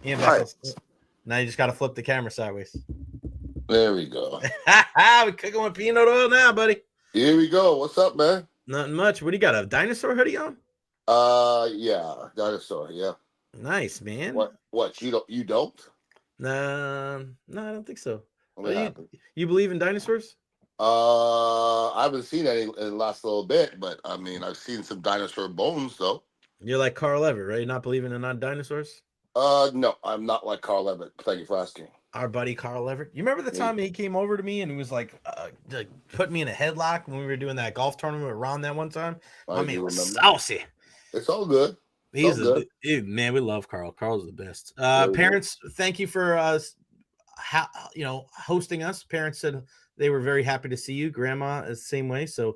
Ian Right. Beckles. Now you just got to flip the camera sideways. There we go. We cooking with peanut oil now, buddy. Here we go. What's up, man? Nothing much. What do you got? A dinosaur hoodie on? Yeah, dinosaur. Yeah. Nice, man. What? You don't? No, I don't think so. Oh, What you happened? you believe in dinosaurs? I haven't seen any in the last little bit, but I mean, I've seen some dinosaur bones though. You're like Carl Everett, right? Not believing in non-dinosaurs? No, I'm not like Carl Levitt. Thank you for asking. Our buddy Carl Everett. You remember the time he came over to me and he was like put me in a headlock when we were doing that golf tournament with Ron that one time? My I man do was remember. saucy. It's all good. It's all He's a good. dude, man. We love Carl. Carl's the best. Very good. Parents, thank you for hosting us. Parents said they were very happy to see you. Grandma is the same way. So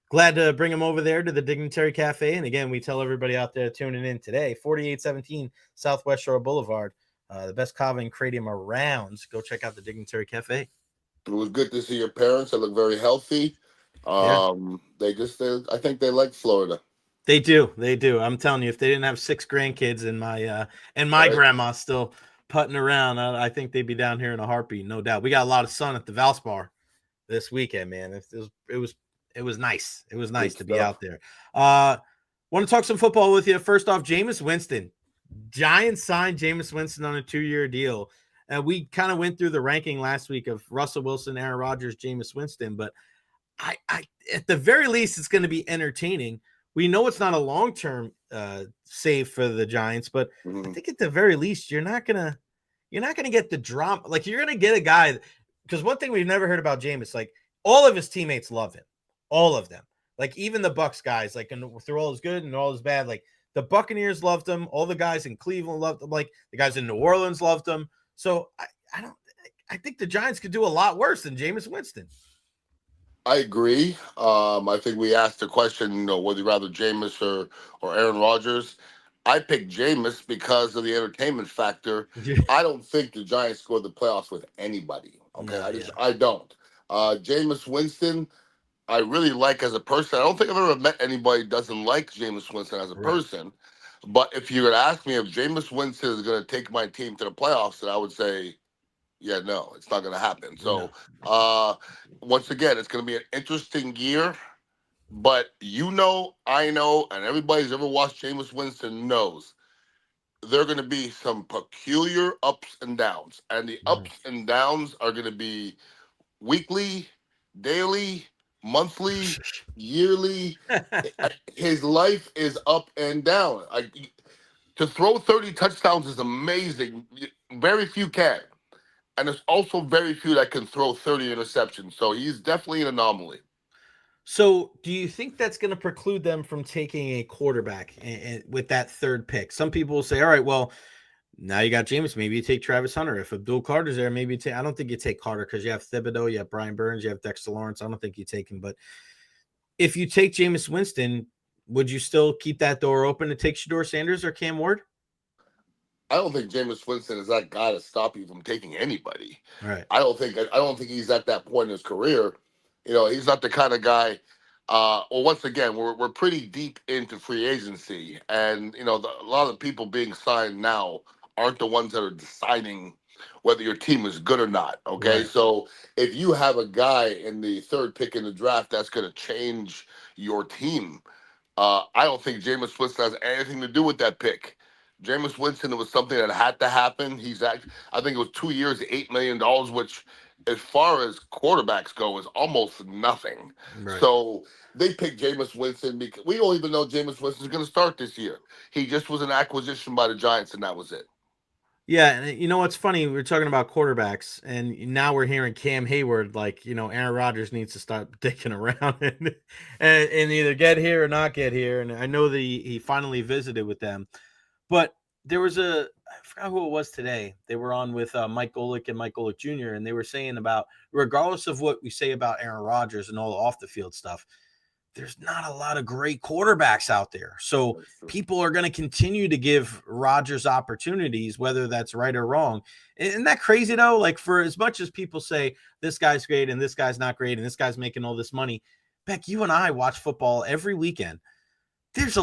glad to bring them over there to the Dignitary Cafe. And again, we tell everybody out there tuning in today, 4817 Southwest Shore Boulevard, the best kava and kratom around. Go check out the Dignitary Cafe. It was good to see your parents. They look very healthy. Yeah. I think they like Florida. They do. They do. I'm telling you, if they didn't have 6 grandkids and my Right? grandma still putting around, I think they'd be down here in a heartbeat, no doubt. We got a lot of sun at the Valspar this weekend, man. It was nice. It was nice Good to be stuff. out there. Want to talk some football with you. First off, Jameis Winston. Giants signed Jameis Winston on a 2-year deal. We kind of went through the ranking last week of Russell Wilson, Aaron Rodgers, Jameis Winston, but I at the very least, it's going to be entertaining. We know it's not a long-term save for the Giants, but I think at the very least, you're not gonna get the drama. Like you're gonna get a guy, because one thing we've never heard about Jameis, like all of his teammates love him, all of them. Like even the Bucs guys, like through all his good and all his bad, like the Buccaneers loved him. All the guys in Cleveland loved him. Like the guys in New Orleans loved him. So I think the Giants could do a lot worse than Jameis Winston. I agree. I think we asked the question, whether you rather Jameis or Aaron Rodgers. I picked Jameis because of the entertainment factor. I don't think the Giants scored the playoffs with anybody. Okay, I don't. Jameis Winston, I really like as a person. I don't think I've ever met anybody who doesn't like Jameis Winston as a person. But if you were to ask me if Jameis Winston is going to take my team to the playoffs, then I would say, yeah, no, it's not going to happen. So, once again, it's going to be an interesting year. But I know, and everybody's ever watched Jameis Winston knows there are going to be some peculiar ups and downs. And the ups and downs are going to be weekly, daily, monthly, yearly. His life is up and down. To throw 30 touchdowns is amazing. Very few can. And there's also very few that can throw 30 interceptions. So he's definitely an anomaly. So do you think that's going to preclude them from taking a quarterback with that third pick? Some people will say, all right, well, now you got Jameis. Maybe you take Travis Hunter. If Abdul Carter's there, maybe you take – I don't think you take Carter because you have Thibodeau, you have Brian Burns, you have Dexter Lawrence. I don't think you take him. But if you take Jameis Winston, would you still keep that door open to take Shedeur Sanders or Cam Ward? I don't think Jameis Winston is that guy to stop you from taking anybody. Right. I don't think he's at that point in his career. He's not the kind of guy. Well, once again, we're pretty deep into free agency, and a lot of the people being signed now aren't the ones that are deciding whether your team is good or not. Okay, so if you have a guy in the third pick in the draft that's going to change your team, I don't think Jameis Winston has anything to do with that pick. Jameis Winston, it was something that had to happen. I think it was 2 years, $8 million, which, as far as quarterbacks go, is almost nothing. Right. So they picked Jameis Winston because we don't even know Jameis Winston is going to start this year. He just was an acquisition by the Giants, and that was it. Yeah, and you know what's funny? We're talking about quarterbacks, and now we're hearing Cam Hayward, like, Aaron Rodgers needs to start dicking around and either get here or not get here. And I know that he finally visited with them. But there was I forgot who it was today. They were on with Mike Golick and Mike Golick Jr., and they were saying about, regardless of what we say about Aaron Rodgers and all the off-the-field stuff, there's not a lot of great quarterbacks out there. So people are going to continue to give Rodgers opportunities, whether that's right or wrong. Isn't that crazy, though? Like, for as much as people say this guy's great and this guy's not great and this guy's making all this money, Beck, you and I watch football every weekend. there's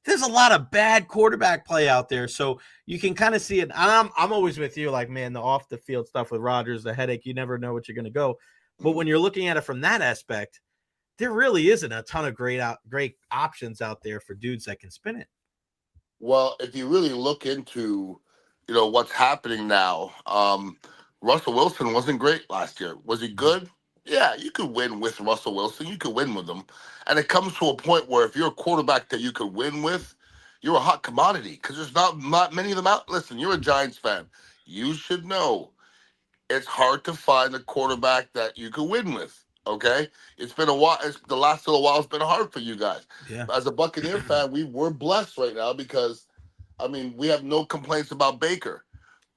there's a lot of bad quarterback play out there. So you can kind of see it. I'm always with you, like, man, the off the field stuff with Rodgers, the headache, you never know what you're gonna go. But when you're looking at it from that aspect, there really isn't a ton of great options out there for dudes that can spin it. Well, if you really look into, what's happening now, Russell Wilson wasn't great last year. Was he good? Yeah, you could win with Russell Wilson. You could win with him. And it comes to a point where if you're a quarterback that you could win with, you're a hot commodity because there's not many of them out. Listen, you're a Giants fan. You should know it's hard to find a quarterback that you could win with. Okay, it's been a while. The last little while has been hard for you guys. Yeah. As a Buccaneer fan, we're blessed right now because, I mean, we have no complaints about Baker.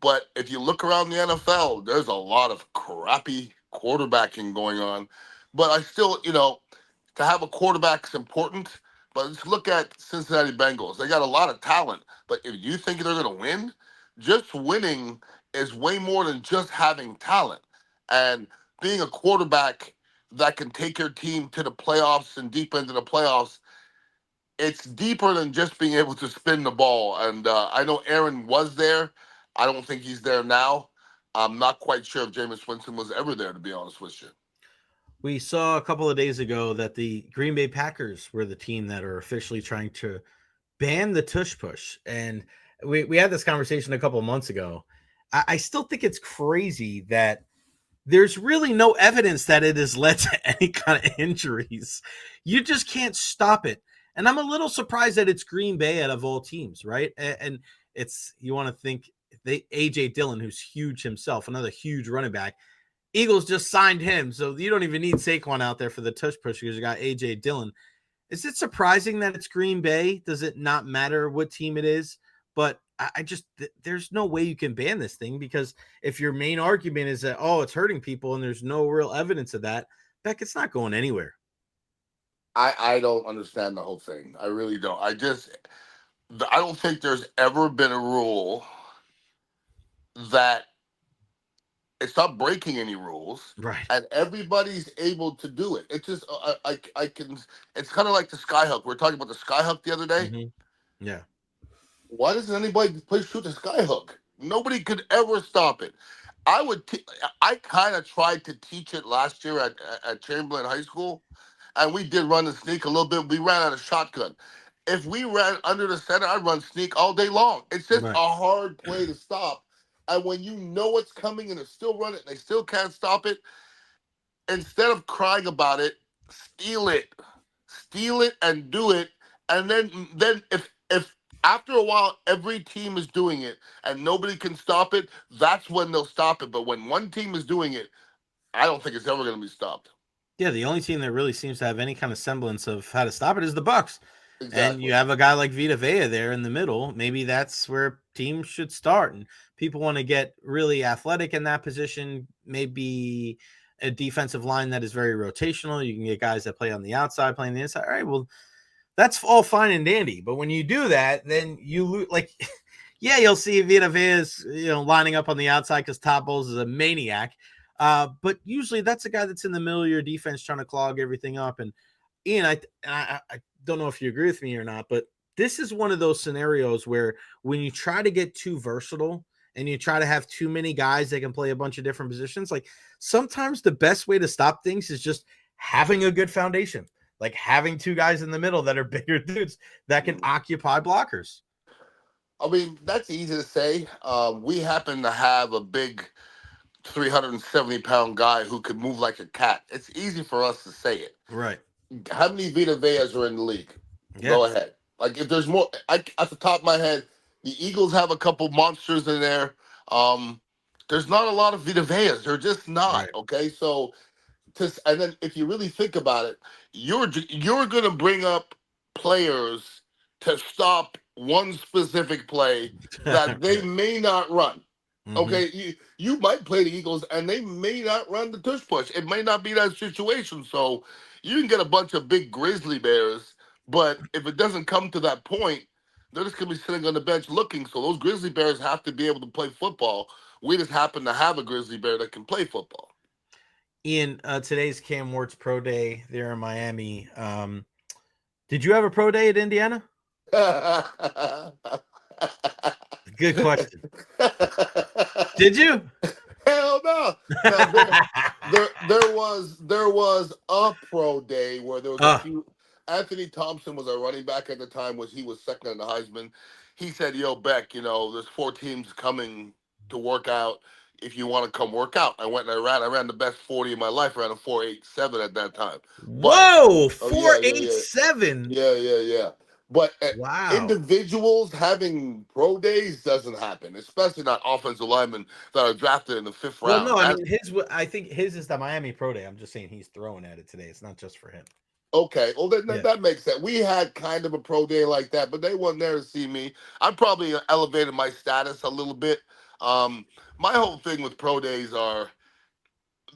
But if you look around the NFL, there's a lot of crappy quarterbacking going on. But I still, to have a quarterback is important. But let's look at Cincinnati Bengals. They got a lot of talent. But if you think they're going to win, just winning is way more than just having talent. And being a quarterback that can take your team to the playoffs and deep into the playoffs, it's deeper than just being able to spin the ball. And I know Aaron was there. I don't think he's there now. I'm not quite sure if Jameis Winston was ever there, to be honest with you. We saw a couple of days ago that the Green Bay Packers were the team that are officially trying to ban the Tush Push. And we had this conversation a couple of months ago. I still think it's crazy that there's really no evidence that it has led to any kind of injuries. You just can't stop it. And I'm a little surprised that it's Green Bay out of all teams, right? And it's, you want to think A.J. Dillon, who's huge himself, another huge running back. Eagles just signed him, so you don't even need Saquon out there for the Tush Push because you got A.J. Dillon. Is it surprising that it's Green Bay? Does it not matter what team it is? But I just, there's no way you can ban this thing because if your main argument is that, oh, it's hurting people and there's no real evidence of that, Beck, it's not going anywhere. I don't understand the whole thing. I really don't. I don't think there's ever been a rule that it's not breaking any rules, Right. and everybody's able to do it. It's just I can. It's kind of like the skyhook. We were talking about the skyhook the other day. Mm-hmm. Yeah. Why doesn't anybody play shoot the skyhook? Nobody could ever stop it. I kind of tried to teach it last year at Chamberlain High School, and we did run the sneak a little bit. We ran out of shotgun. If we ran under the center, I'd run sneak all day long. It's just Right. a hard play to stop. And when you know what's coming and they're still running, they still can't stop it. Instead of crying about it, steal it, and do it. And then if after a while every team is doing it and nobody can stop it, that's when they'll stop it. But when one team is doing it, I don't think it's ever going to be stopped. Yeah, the only team that really seems to have any kind of semblance of how to stop it is the Bucks. And Exactly. you have a guy like Vita Vea there in the middle. Maybe that's where teams should start. And people want to get really athletic in that position. Maybe a defensive line that is very rotational. You can get guys that play on the outside, playing the inside. All right, well, that's all fine and dandy. But when you do that, then you lose. Like, yeah, you'll see Vita Vea's, lining up on the outside because Todd Bowles is a maniac. But usually that's a guy that's in the middle of your defense trying to clog everything up. And Ian, I don't know if you agree with me or not, but this is one of those scenarios where when you try to get too versatile and you try to have too many guys that can play a bunch of different positions, like sometimes the best way to stop things is just having a good foundation, like having two guys in the middle that are bigger dudes that can occupy blockers. I mean, that's easy to say. We happen to have a big 370-pound guy who could move like a cat. It's easy for us to say it. Right. How many Vita Veas are in the league? Yeah. Go ahead. Like if there's more, at the top of my head, the Eagles have a couple monsters in there. There's not a lot of Vita Veas. They're just not. Right. Okay, so and then if you really think about it, you're gonna bring up players to stop one specific play that they may not run. Mhm. Okay, you might play the Eagles and they may not run the tush push. It may not be that situation. So you can get a bunch of big grizzly bears, but if it doesn't come to that point, they're just gonna be sitting on the bench looking. So those grizzly bears have to be able to play football. We just happen to have a grizzly bear that can play football. Ian, today's Cam Ward's pro day there in Miami. Did you have a pro day at Indiana? Good question. Did you? Hell no. Now there was a pro day where there was a uh, few. Anthony Thompson was a running back at the time, was he was second in the Heisman. He said, "Yo, Beck, there's 4 teams coming to work out. If you want to come work out." I went and I ran. I ran the best 40 of my life. I ran a 4.87 at that time. But Whoa, oh yeah, yeah, 4.87. yeah, yeah, yeah, yeah. But Wow. individuals having pro days doesn't happen, especially not offensive linemen that are drafted in the fifth Well, round. no, I mean I think his is the Miami Pro Day. I'm just saying he's throwing at it today. It's not just for him. Okay, well then Yeah. that makes sense. We had kind of a pro day like that, but they weren't there to see me. I probably elevated my status a little bit. My whole thing with pro days are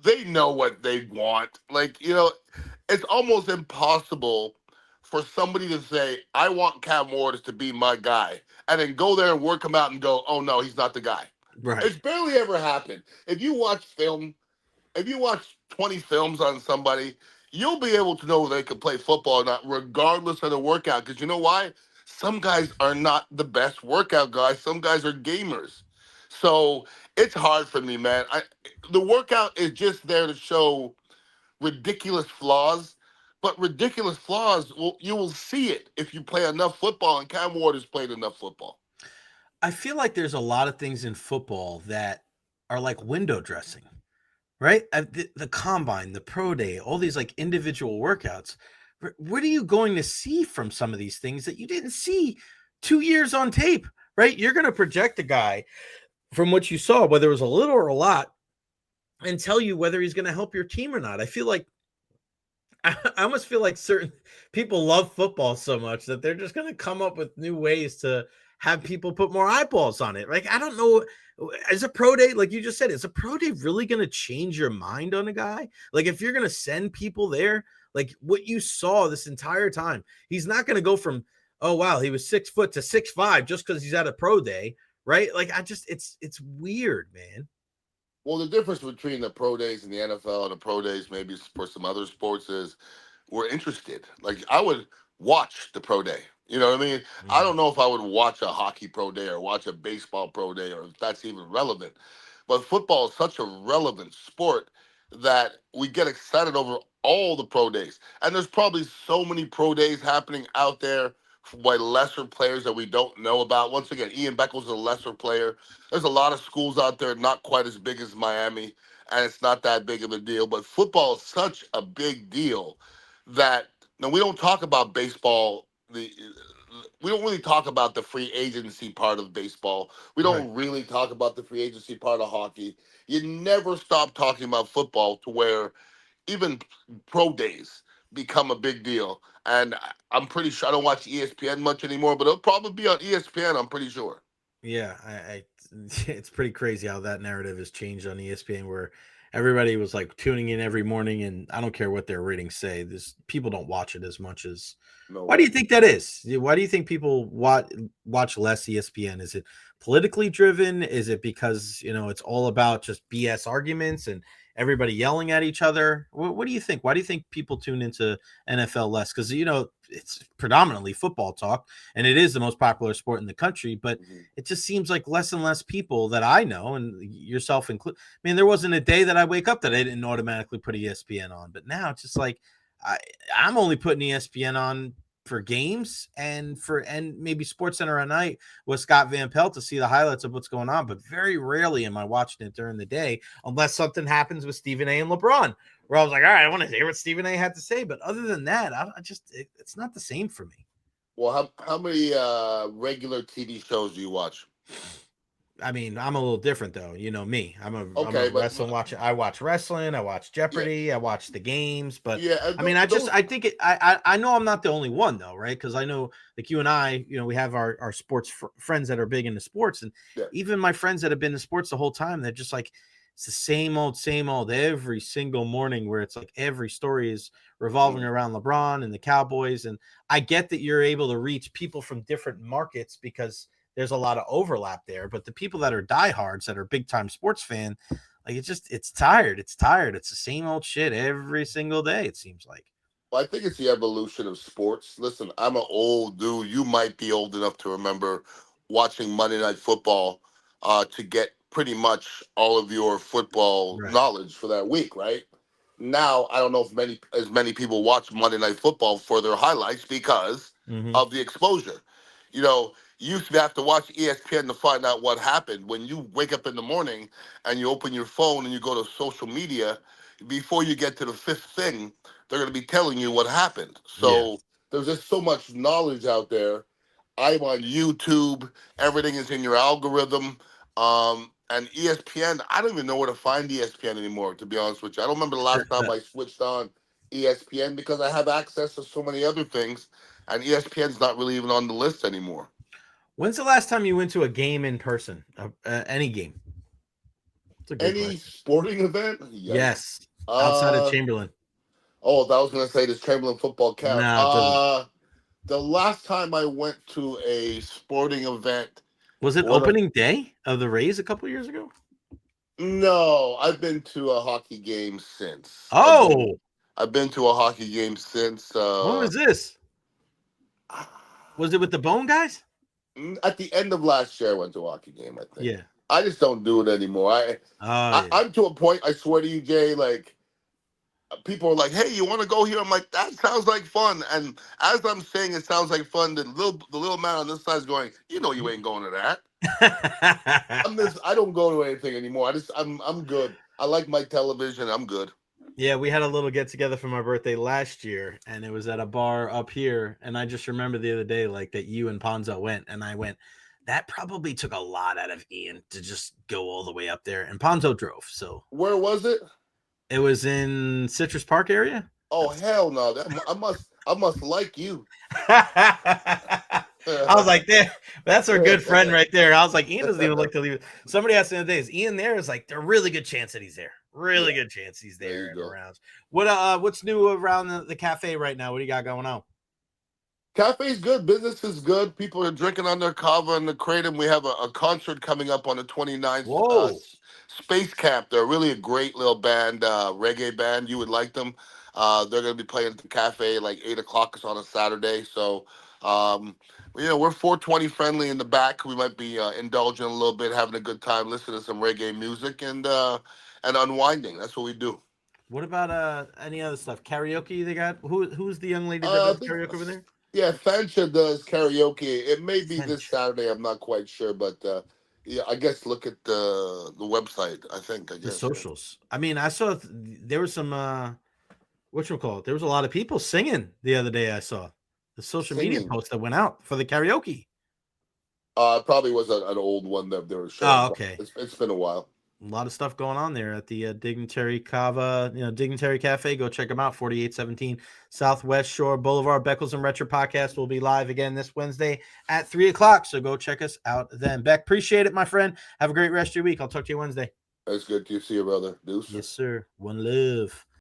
they know what they want. Like, it's almost impossible for somebody to say, I want Cam Wardis to be my guy, and then go there and work him out and go, oh no, he's not the guy. Right. It's barely ever happened. If you watch 20 films on somebody, you'll be able to know whether they can play football or not, regardless of the workout. Because you know why? Some guys are not the best workout guys. Some guys are gamers. So it's hard for me, man. The workout is just there to show ridiculous flaws, but ridiculous flaws, you will see it if you play enough football, and Cam Ward has played enough football. I feel like there's a lot of things in football that are like window dressing, right? The combine, the pro day, all these like individual workouts. What are you going to see from some of these things that you didn't see 2 years on tape, right? You're going to project a guy from what you saw, whether it was a little or a lot, and tell you whether he's going to help your team or not. I almost feel like certain people love football so much that they're just going to come up with new ways to have people put more eyeballs on it. Like, I don't know. As a pro day, like you just said, is a pro day really going to change your mind on a guy? Like, if you're going to send people there, like what you saw this entire time, he's not going to go from, oh, wow, he was 6 foot to 6'5" just because he's at a pro day, right? Like, it's weird, man. Well, the difference between the pro days in the NFL and the pro days maybe for some other sports is we're interested. Like I would watch the pro day. You know what I mean? I Mhm. don't know if I would watch a hockey pro day or watch a baseball pro day or if that's even relevant. But football is such a relevant sport that we get excited over all the pro days. And there's probably so many pro days happening out there by lesser players that we don't know about. Once again, Ian Beckles is a lesser player. There's a lot of schools out there not quite as big as Miami, and it's not that big of a deal. But football is such a big deal that now we don't talk about baseball. We don't really talk about the free agency part of baseball. We Right. don't really talk about the free agency part of hockey. You never stop talking about football to where even pro days become a big deal. And I'm pretty sure I don't watch ESPN much anymore, but it'll probably be on ESPN. I'm pretty sure. Yeah, it's pretty crazy how that narrative has changed on ESPN, where everybody was like tuning in every morning, and I don't care what their ratings say. This people don't watch it as much as. No Why do way. you think that is? Why do you think people watch less ESPN? Is it politically driven? Is it because it's all about just BS arguments and everybody yelling at each other? What do you think? Why do you think people tune into NFL less? Because it's predominantly football talk, and it is the most popular sport in the country, but Mhm. it just seems like less and less people that I know, and yourself included. I mean, there wasn't a day that I wake up that I didn't automatically put ESPN on, but now it's just like I, I'm only putting ESPN on for games and maybe Sports Center at night with Scott Van Pelt to see the highlights of what's going on, but very rarely am I watching it during the day unless something happens with Stephen A. and LeBron, where I was like, all right, I want to hear what Stephen A. had to say. But other than that, it's not the same for me. Well, how many regular TV shows do you watch? I mean, I'm a little different though. You know me. I'm a Okay, but wrestling watcher. I watch wrestling. I watch yeah, Jeopardy. I watch the games. But yeah, I mean, those. I think I know I'm not the only one though, right? Because I know like you and I, we have our sports friends that are big into sports, and Yeah. even my friends that have been in sports the whole time, they're just like it's the same old every single morning. Where it's like every story is revolving Mhm. around LeBron and the Cowboys, and I get that you're able to reach people from different markets because there's a lot of overlap there. But the people that are diehards that are big time sports fan, like it's tired. It's tired. It's the same old shit every single day. It seems like. Well, I think it's the evolution of sports. Listen, I'm an old dude. You might be old enough to remember watching Monday Night Football to get pretty much all of your football Right. knowledge for that week, right? Now, I don't know if many people watch Monday Night Football for their highlights because Mm-hmm. of the exposure. You know, you used to have to watch ESPN to find out what happened. When you wake up in the morning and you open your phone and you go to social media, before you get to the fifth thing, they're going to be telling you what happened. Yeah. So there's just so much knowledge out there. I'm on YouTube. Everything is in your algorithm. And ESPN, I don't even know where to find ESPN anymore, to be honest with you. I don't remember the last time I switched on ESPN because I have access to so many other things, and ESPN's not really even on the list anymore. When's the last time you went to a game in person? Any game? It's a good Any question. sporting event? Yikes. Yes. Outside of Uh Chamberlain. oh, I was gonna say this Chamberlain football count. No, it doesn't. The last time I went to a sporting event, Was it what a, opening day of the Rays a couple years ago? no, I've been to a hockey game since. Oh, I've been to a hockey game since when was this? Was it with the Bone guys? at the end of last year I went to a hockey game, I think. Yeah. I just don't do it anymore. Oh, yeah. I'm to a point, I swear to you, Jay, like people are like, "Hey, you want to go here?" I'm like, "That sounds like fun." And as I'm saying, it sounds like fun. The little man on this side is going, "You know, you ain't going to that." I don't go to anything anymore. I'm good. I like my television. I'm good. Yeah, we had a little get together for my birthday last year, and it was at a bar up here. And I just remember the other day, like that you and Ponzo went, and I went. That probably took a lot out of Ian to just go all the way up there, and Ponzo drove. So Where was it? it was in Citrus Park area. Oh hell no! I must like you. I was like, that's our good friend right there. I was like, Ian doesn't even like to leave. Somebody asked the other day, is Ian there? It's like, there's a really good chance that he's there. Really Yeah, good chance he's there there you and go. around. What's new around the cafe right now? What do you got going on? Cafe's good. Business is good. People are drinking on their kava and the kratom. We have a concert coming up on the 29th. Whoa. Space Camp. They're really a great little band, reggae band. You would like them. They're going to be playing at the cafe like 8 o'clock on a Saturday. So, we're 420 friendly in the back. We might be indulging a little bit, having a good time, listening to some reggae music and unwinding. That's what we do. What about any other stuff? Karaoke they got? Who's the young lady that I does think, karaoke over there? yeah, Fancha does karaoke. It may be this French. Saturday. I'm not quite sure, but yeah, I guess look at the website. I The guess, yeah. socials. I mean, I saw there was some whatchamacallit. There was a lot of people singing the other day. I saw the social media Singing. post that went out for the karaoke. Probably was an old one that they were Oh, showing. okay. It's been a while. A lot of stuff going on there at the Dignitary Cava, Dignitary Cafe. Go check them out. 4817 Southwest Shore Boulevard. Beckles and Recher podcast will be live again this Wednesday at 3:00. So go check us out then. Beck, appreciate it, my friend. Have a great rest of your week. I'll talk to you Wednesday. It's good to see you, brother. Deuce. Yes, sir. One love.